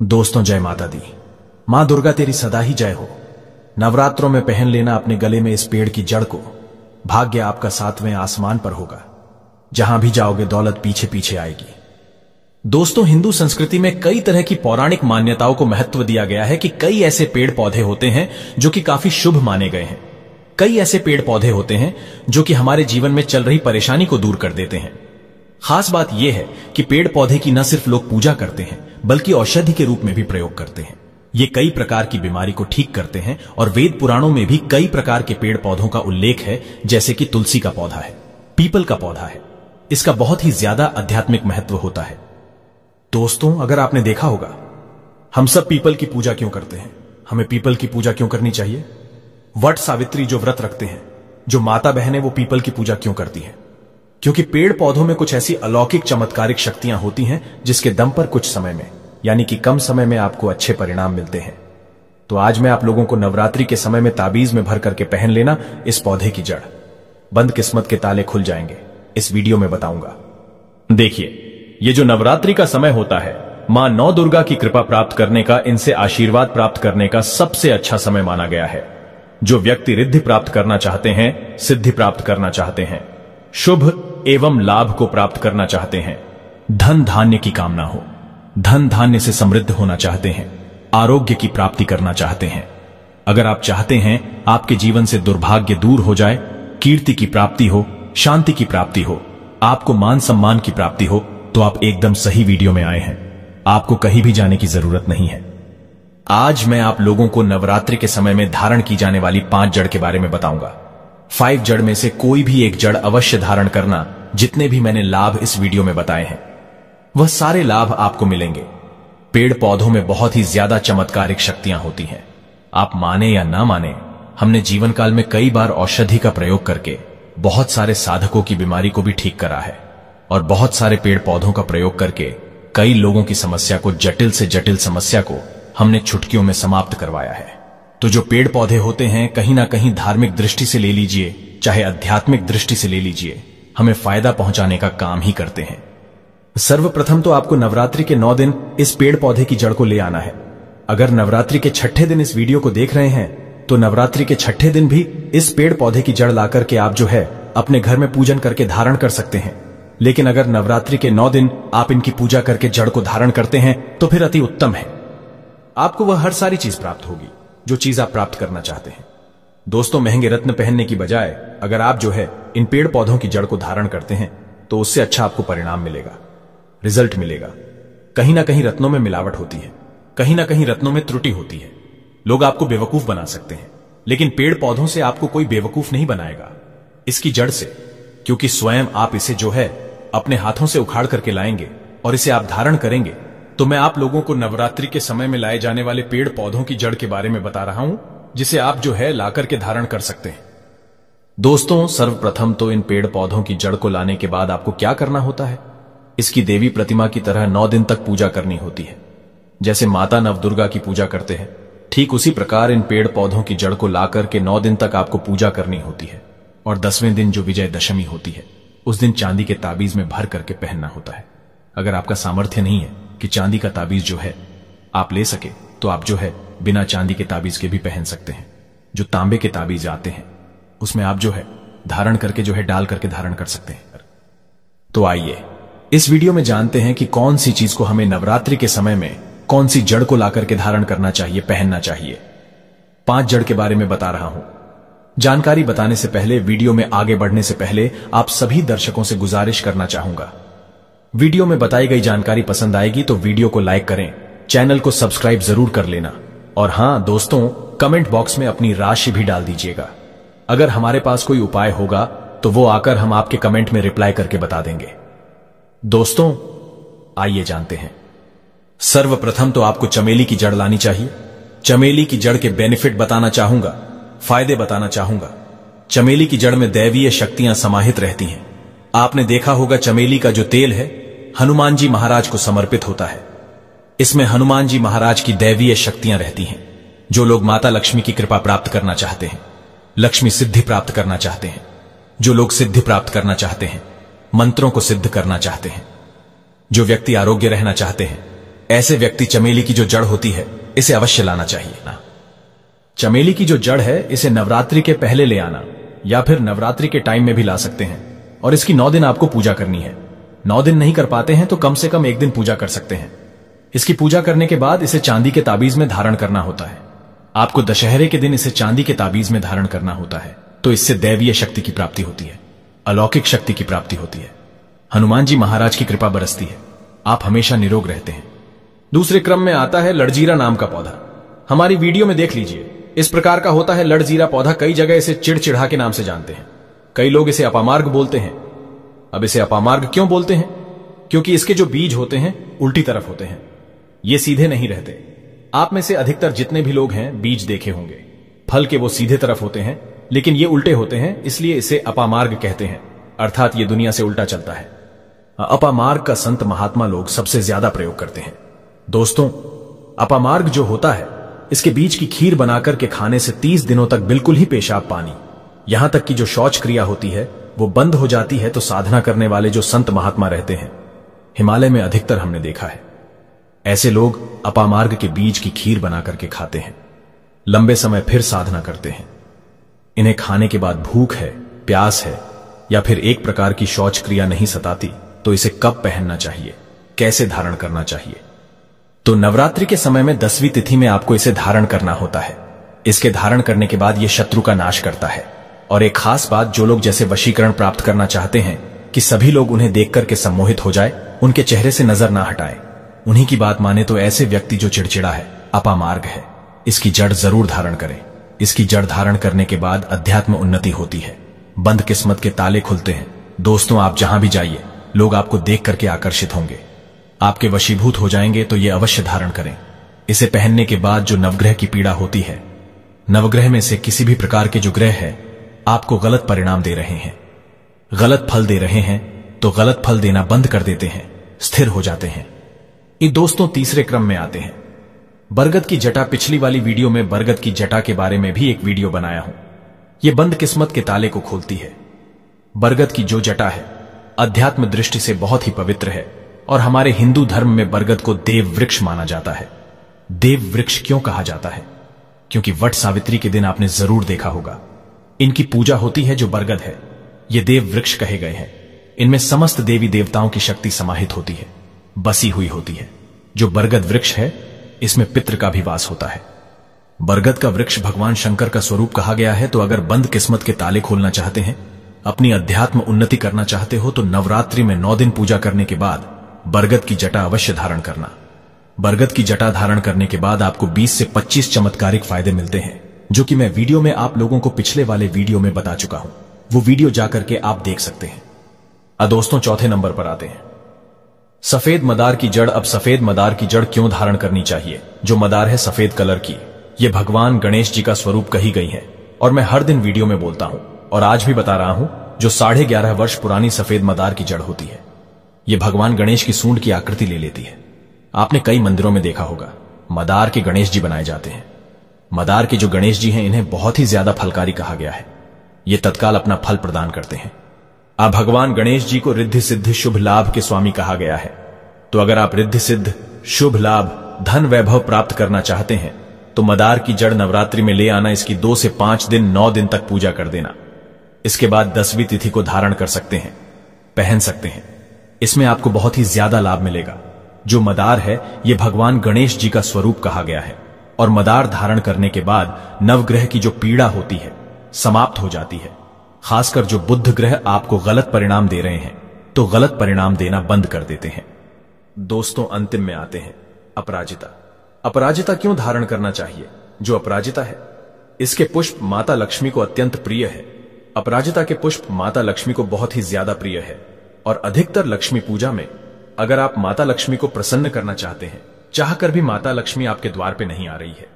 दोस्तों, जय माता दी। मां दुर्गा तेरी सदा ही जय हो। नवरात्रों में पहन लेना अपने गले में इस पेड़ की जड़ को। भाग्य आपका 7वें आसमान पर होगा। जहां भी जाओगे दौलत पीछे पीछे आएगी। दोस्तों, हिंदू संस्कृति में कई तरह की पौराणिक मान्यताओं को महत्व दिया गया है कि कई ऐसे पेड़ पौधे होते हैं जो कि काफी शुभ माने गए हैं। कई ऐसे पेड़ पौधे होते हैं जो कि हमारे जीवन में चल रही परेशानी को दूर कर देते हैं। खास बात यह है कि पेड़ पौधे की न सिर्फ लोग पूजा करते हैं बल्कि औषधि के रूप में भी प्रयोग करते हैं। ये कई प्रकार की बीमारी को ठीक करते हैं और वेद पुराणों में भी कई प्रकार के पेड़ पौधों का उल्लेख है, जैसे कि तुलसी का पौधा है, पीपल का पौधा है। इसका बहुत ही ज्यादा आध्यात्मिक महत्व होता है। दोस्तों, अगर आपने देखा होगा, हम सब पीपल की पूजा क्यों करते हैं? हमें पीपल की पूजा क्यों करनी चाहिए? वट सावित्री जो व्रत रखते हैं, जो माता बहनें, वो पीपल की पूजा क्यों करती हैं? क्योंकि पेड़ पौधों में कुछ ऐसी अलौकिक चमत्कारिक शक्तियां होती हैं जिसके दम पर कुछ समय में, यानी कि कम समय में, आपको अच्छे परिणाम मिलते हैं। तो आज मैं आप लोगों को नवरात्रि के समय में ताबीज में भर करके पहन लेना इस पौधे की जड़। बंद किस्मत के ताले खुल जाएंगे, इस वीडियो में बताऊंगा। देखिए, ये जो नवरात्रि का समय होता है, मां नौ दुर्गा की कृपा प्राप्त करने का, इनसे आशीर्वाद प्राप्त करने का सबसे अच्छा समय माना गया है। जो व्यक्ति रिद्धि प्राप्त करना चाहते हैं, सिद्धि प्राप्त करना चाहते हैं, शुभ एवं लाभ को प्राप्त करना चाहते हैं, धन धान्य की कामना हो, धन धान्य से समृद्ध होना चाहते हैं, आरोग्य की प्राप्ति करना चाहते हैं, अगर आप चाहते हैं आपके जीवन से दुर्भाग्य दूर हो जाए, कीर्ति की प्राप्ति हो, शांति की प्राप्ति हो, आपको मान सम्मान की प्राप्ति हो, तो आप एकदम सही वीडियो में आए हैं। आपको कहीं भी जाने की जरूरत नहीं है। आज मैं आप लोगों को नवरात्रि के समय में धारण की जाने वाली 5 जड़ के बारे में बताऊंगा। 5 जड़ में से कोई भी एक जड़ अवश्य धारण करना। जितने भी मैंने लाभ इस वीडियो में बताए हैं, वह सारे लाभ आपको मिलेंगे। पेड़ पौधों में बहुत ही ज्यादा चमत्कारिक शक्तियां होती हैं। आप माने या ना माने, हमने जीवन काल में कई बार औषधि का प्रयोग करके बहुत सारे साधकों की बीमारी को भी ठीक करा है, और बहुत सारे पेड़ पौधों का प्रयोग करके कई लोगों की समस्या को, जटिल से जटिल समस्या को हमने चुटकियों में समाप्त करवाया है। तो जो पेड़ पौधे होते हैं, कहीं ना कहीं धार्मिक दृष्टि से ले लीजिए, चाहे आध्यात्मिक दृष्टि से ले लीजिए, हमें फायदा पहुंचाने का काम ही करते हैं। सर्वप्रथम तो आपको नवरात्रि के 9 दिन इस पेड़ पौधे की जड़ को ले आना है। अगर नवरात्रि के 6ठे दिन इस वीडियो को देख रहे हैं, तो नवरात्रि के 6ठे दिन भी इस पेड़ पौधे की जड़ लाकर के आप जो है अपने घर में पूजन करके धारण कर सकते हैं। लेकिन अगर नवरात्रि के 9 दिन आप इनकी पूजा करके जड़ को धारण करते हैं, तो फिर अति उत्तम है। आपको वह हर सारी चीज प्राप्त होगी जो चीज आप प्राप्त करना चाहते हैं। दोस्तों, महंगे रत्न पहनने की बजाय अगर आप जो है इन पेड़ पौधों की जड़ को धारण करते हैं, तो उससे अच्छा आपको परिणाम मिलेगा, रिजल्ट मिलेगा। कहीं ना कहीं रत्नों में मिलावट होती है, कहीं ना कहीं रत्नों में त्रुटि होती है। लोग आपको बेवकूफ बना सकते हैं, लेकिन पेड़ पौधों से आपको कोई बेवकूफ नहीं बनाएगा, इसकी जड़ से। क्योंकि स्वयं आप इसे जो है अपने हाथों से उखाड़ करके लाएंगे और इसे आप धारण करेंगे। तो मैं आप लोगों को नवरात्रि के समय में लाए जाने वाले पेड़ पौधों की जड़ के बारे में बता रहा हूं, जिसे आप जो है लाकर के धारण कर सकते हैं। दोस्तों, सर्वप्रथम तो इन पेड़ पौधों की जड़ को लाने के बाद आपको क्या करना होता है? इसकी देवी प्रतिमा की तरह 9 दिन तक पूजा करनी होती है। जैसे माता नवदुर्गा की पूजा करते हैं, ठीक उसी प्रकार इन पेड़ पौधों की जड़ को लाकर के 9 दिन तक आपको पूजा करनी होती है। और 10वें दिन जो विजयदशमी होती है, उस दिन चांदी के ताबीज में भर करके पहनना होता है। अगर आपका सामर्थ्य नहीं है कि चांदी का ताबीज जो है आप ले सके, तो आप जो है बिना चांदी के ताबीज के भी पहन सकते हैं। जो तांबे के ताबीज आते हैं, उसमें आप जो है धारण करके जो है डाल करके धारण कर सकते हैं। तो आइए इस वीडियो में जानते हैं कि कौन सी चीज को हमें नवरात्रि के समय में, कौन सी जड़ को लाकर के धारण करना चाहिए, पहनना चाहिए। 5 जड़ के बारे में बता रहा हूं। जानकारी बताने से पहले, वीडियो में आगे बढ़ने से पहले, आप सभी दर्शकों से गुजारिश करना चाहूंगा, वीडियो में बताई गई जानकारी पसंद आएगी तो वीडियो को लाइक करें, चैनल को सब्सक्राइब जरूर कर लेना, और हां दोस्तों, कमेंट बॉक्स में अपनी राशि भी डाल दीजिएगा। अगर हमारे पास कोई उपाय होगा तो वो आकर हम आपके कमेंट में रिप्लाई करके बता देंगे। दोस्तों, आइए जानते हैं। सर्वप्रथम तो आपको चमेली की जड़ लानी चाहिए। चमेली की जड़ के बेनिफिट बताना चाहूंगा, फायदे बताना चाहूंगा। चमेली की जड़ में दैवीय शक्तियां समाहित रहती हैं। आपने देखा होगा, चमेली का जो तेल है हनुमान जी महाराज को समर्पित होता है। इसमें हनुमान जी महाराज की दैवीय शक्तियां रहती हैं। जो लोग माता लक्ष्मी की कृपा प्राप्त करना चाहते हैं, लक्ष्मी सिद्धि प्राप्त करना चाहते हैं, जो लोग सिद्धि प्राप्त करना चाहते हैं, मंत्रों को सिद्ध करना चाहते हैं, जो व्यक्ति आरोग्य रहना चाहते हैं, ऐसे व्यक्ति चमेली की जो जड़ होती है इसे अवश्य लाना चाहिए ना। चमेली की जो जड़ है इसे नवरात्रि के पहले ले आना या फिर नवरात्रि के टाइम में भी ला सकते हैं और इसकी 9 दिन आपको पूजा करनी है। 9 दिन नहीं कर पाते हैं तो कम से कम 1 दिन पूजा कर सकते हैं। इसकी पूजा करने के बाद इसे चांदी के ताबीज में धारण करना होता है। आपको दशहरे के दिन इसे चांदी के ताबीज में धारण करना होता है, तो इससे दैवीय शक्ति की प्राप्ति होती है, अलौकिक शक्ति की प्राप्ति होती है, हनुमान जी महाराज की कृपा बरसती है, आप हमेशा निरोग रहते हैं। दूसरे क्रम में आता है लड़जीरा नाम का पौधा। हमारी वीडियो में देख लीजिए, इस प्रकार का होता है लड़जीरा पौधा। कई जगह इसे चिड़चिड़ा के नाम से जानते हैं। कई लोग इसे अपामार्ग बोलते हैं। अब इसे अपामार्ग क्यों बोलते हैं? क्योंकि इसके जो बीज होते हैं उल्टी तरफ होते हैं, ये सीधे नहीं रहते। आप में से अधिकतर जितने भी लोग हैं बीज देखे होंगे, फल के वो सीधे तरफ होते हैं लेकिन ये उल्टे होते हैं, इसलिए इसे अपामार्ग कहते हैं, अर्थात ये दुनिया से उल्टा चलता है। अपामार्ग का संत महात्मा लोग सबसे ज्यादा प्रयोग करते हैं। दोस्तों, अपामार्ग जो होता है इसके बीज की खीर बनाकर के खाने से 30 दिनों तक बिल्कुल ही पेशाब पानी, यहां तक कि जो शौच क्रिया होती है वो बंद हो जाती है। तो साधना करने वाले जो संत महात्मा रहते हैं, हिमालय में अधिकतर हमने देखा है, ऐसे लोग अपामार्ग के बीज की खीर बना करके खाते हैं, लंबे समय फिर साधना करते हैं। इन्हें खाने के बाद भूख है, प्यास है या फिर एक प्रकार की शौच क्रिया नहीं सताती, तो इसे कब पहनना चाहिए, कैसे धारण करना चाहिए? तो नवरात्रि के समय में 10वीं तिथि में आपको इसे धारण करना होता है। इसके धारण करने के बाद यह शत्रु का नाश करता है। और एक खास बात, जो लोग जैसे वशीकरण प्राप्त करना चाहते हैं कि सभी लोग उन्हें देख करके सम्मोहित हो जाए, उनके चेहरे से नजर ना हटाए, उन्हीं की बात माने तो ऐसे व्यक्ति जो चिड़चिड़ा है, अपामार्ग है, इसकी जड़ जरूर धारण करें। इसकी जड़ धारण करने के बाद अध्यात्म उन्नति होती है, बंद किस्मत के ताले खुलते हैं। दोस्तों, आप जहां भी जाइए लोग आपको देख करके आकर्षित होंगे, आपके वशीभूत हो जाएंगे, तो यह अवश्य धारण करें। इसे पहनने के बाद जो नवग्रह की पीड़ा होती है, नवग्रह में से किसी भी प्रकार के जो ग्रह है आपको गलत परिणाम दे रहे हैं, गलत फल दे रहे हैं, तो गलत फल देना बंद कर देते हैं, स्थिर हो जाते हैं। ये दोस्तों तीसरे क्रम में आते हैं बरगद की जटा। पिछली वाली वीडियो में बरगद की जटा के बारे में भी एक वीडियो बनाया हूं। यह बंद किस्मत के ताले को खोलती है। बरगद की जो जटा है अध्यात्म दृष्टि से बहुत ही पवित्र है और हमारे हिंदू धर्म में बरगद को देव वृक्ष माना जाता है। देव वृक्ष क्यों कहा जाता है? क्योंकि वट सावित्री के दिन आपने जरूर देखा होगा, इनकी पूजा होती है। जो बरगद है ये देव वृक्ष कहे गए हैं। इनमें समस्त देवी देवताओं की शक्ति समाहित होती है, बसी हुई होती है। जो बरगद वृक्ष है इसमें पितृ का भी वास होता है। बरगद का वृक्ष भगवान शंकर का स्वरूप कहा गया है। तो अगर बंद किस्मत के ताले खोलना चाहते हैं, अपनी अध्यात्म उन्नति करना चाहते हो, तो नवरात्रि में 9 दिन पूजा करने के बाद बरगद की जटा अवश्य धारण करना। बरगद की जटा धारण करने के बाद आपको 20 से 25 चमत्कारिक फायदे मिलते हैं, जो कि मैं वीडियो में आप लोगों को पिछले वाले वीडियो में बता चुका हूं। वो वीडियो जाकर के आप देख सकते हैं। दोस्तों, चौथे नंबर पर आते हैं सफेद मदार की जड़। अब सफेद मदार की जड़ क्यों धारण करनी चाहिए? जो मदार है सफेद कलर की, यह भगवान गणेश जी का स्वरूप कही गई है और मैं हर दिन वीडियो में बोलता हूं और आज भी बता रहा हूं। जो 11.5 वर्ष पुरानी सफेद मदार की जड़ होती है, यह भगवान गणेश की सूंड की आकृति ले लेती है। आपने कई मंदिरों में देखा होगा मदार के गणेश जी बनाए जाते हैं। मदार के जो गणेश जी हैं इन्हें बहुत ही ज्यादा फलकारी कहा गया है। ये तत्काल अपना फल प्रदान करते हैं। अब भगवान गणेश जी को रिद्धि सिद्धि शुभ लाभ के स्वामी कहा गया है। तो अगर आप रिद्धि सिद्ध, शुभ लाभ, धन वैभव प्राप्त करना चाहते हैं तो मदार की जड़ नवरात्रि में ले आना। इसकी 2 से 5 दिन 9 दिन तक पूजा कर देना। इसके बाद 10वीं तिथि को धारण कर सकते हैं, पहन सकते हैं। इसमें आपको बहुत ही ज्यादा लाभ मिलेगा। जो मदार है यह भगवान गणेश जी का स्वरूप कहा गया है और मदार धारण करने के बाद नवग्रह की जो पीड़ा होती है समाप्त हो जाती है। खासकर जो बुध ग्रह आपको गलत परिणाम दे रहे हैं तो गलत परिणाम देना बंद कर देते हैं। दोस्तों, अंतिम में आते हैं अपराजिता। अपराजिता क्यों धारण करना चाहिए? जो अपराजिता है इसके पुष्प माता लक्ष्मी को अत्यंत प्रिय है। अपराजिता के पुष्प माता लक्ष्मी को बहुत ही ज्यादा प्रिय है और अधिकतर लक्ष्मी पूजा में अगर आप माता लक्ष्मी को प्रसन्न करना चाहते हैं, चाहकर भी माता लक्ष्मी आपके द्वार पे नहीं आ रही है,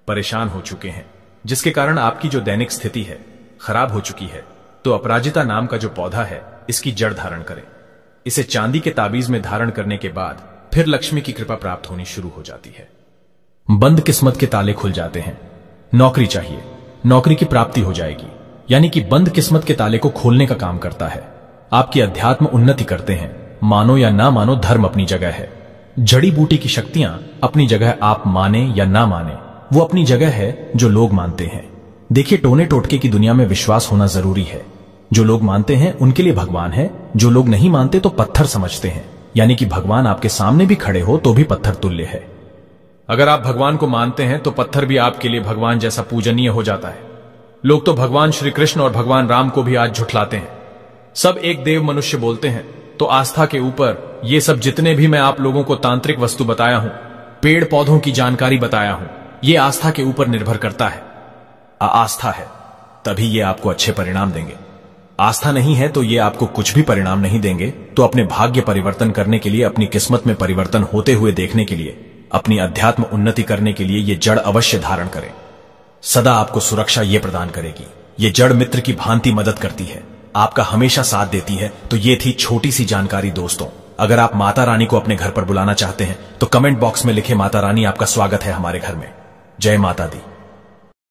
परेशान हो चुके हैं, जिसके कारण आपकी जो दैनिक स्थिति है खराब हो चुकी है, तो अपराजिता नाम का जो पौधा है इसकी जड़ धारण करें। इसे चांदी के ताबीज में धारण करने के बाद फिर लक्ष्मी की कृपा प्राप्त होनी शुरू हो जाती है। बंद किस्मत के ताले खुल जाते हैं। नौकरी चाहिए, नौकरी की प्राप्ति हो जाएगी। यानी कि बंद किस्मत के ताले को खोलने का काम करता है। आपकी अध्यात्म उन्नति करते हैं। मानो या ना मानो, धर्म अपनी जगह है। जड़ी बूटी की शक्तियां अपनी जगह, आप माने या ना माने, वो अपनी जगह है जो लोग मानते हैं। देखिए, टोने टोटके की दुनिया में विश्वास होना जरूरी है। जो लोग मानते हैं उनके लिए भगवान है, जो लोग नहीं मानते तो पत्थर समझते हैं। यानी कि भगवान आपके सामने भी खड़े हो तो भी पत्थर तुल्य है। अगर आप भगवान को मानते हैं तो पत्थर भी आपके लिए भगवान जैसा पूजनीय हो जाता है। लोग तो भगवान श्री कृष्ण और भगवान राम को भी आज झुठलाते हैं। सब एक देव मनुष्य बोलते हैं, तो आस्था के ऊपर ये सब जितने भी मैं आप लोगों को तांत्रिक वस्तु बताया हूं, पेड़ पौधों की जानकारी बताया हूं, ये आस्था के ऊपर निर्भर करता है। आस्था है तभी ये आपको अच्छे परिणाम देंगे। आस्था नहीं है तो ये आपको कुछ भी परिणाम नहीं देंगे। तो अपने भाग्य परिवर्तन करने के लिए, अपनी किस्मत में परिवर्तन होते हुए देखने के लिए, अपनी अध्यात्म उन्नति करने के लिए ये जड़ अवश्य धारण करें। सदा आपको सुरक्षा ये प्रदान करेगी। ये जड़ मित्र की भांति मदद करती है, आपका हमेशा साथ देती है। तो ये थी छोटी सी जानकारी दोस्तों। अगर आप माता रानी को अपने घर पर बुलाना चाहते हैं तो कमेंट बॉक्स में लिखे, माता रानी आपका स्वागत है हमारे घर में। जय माता दी।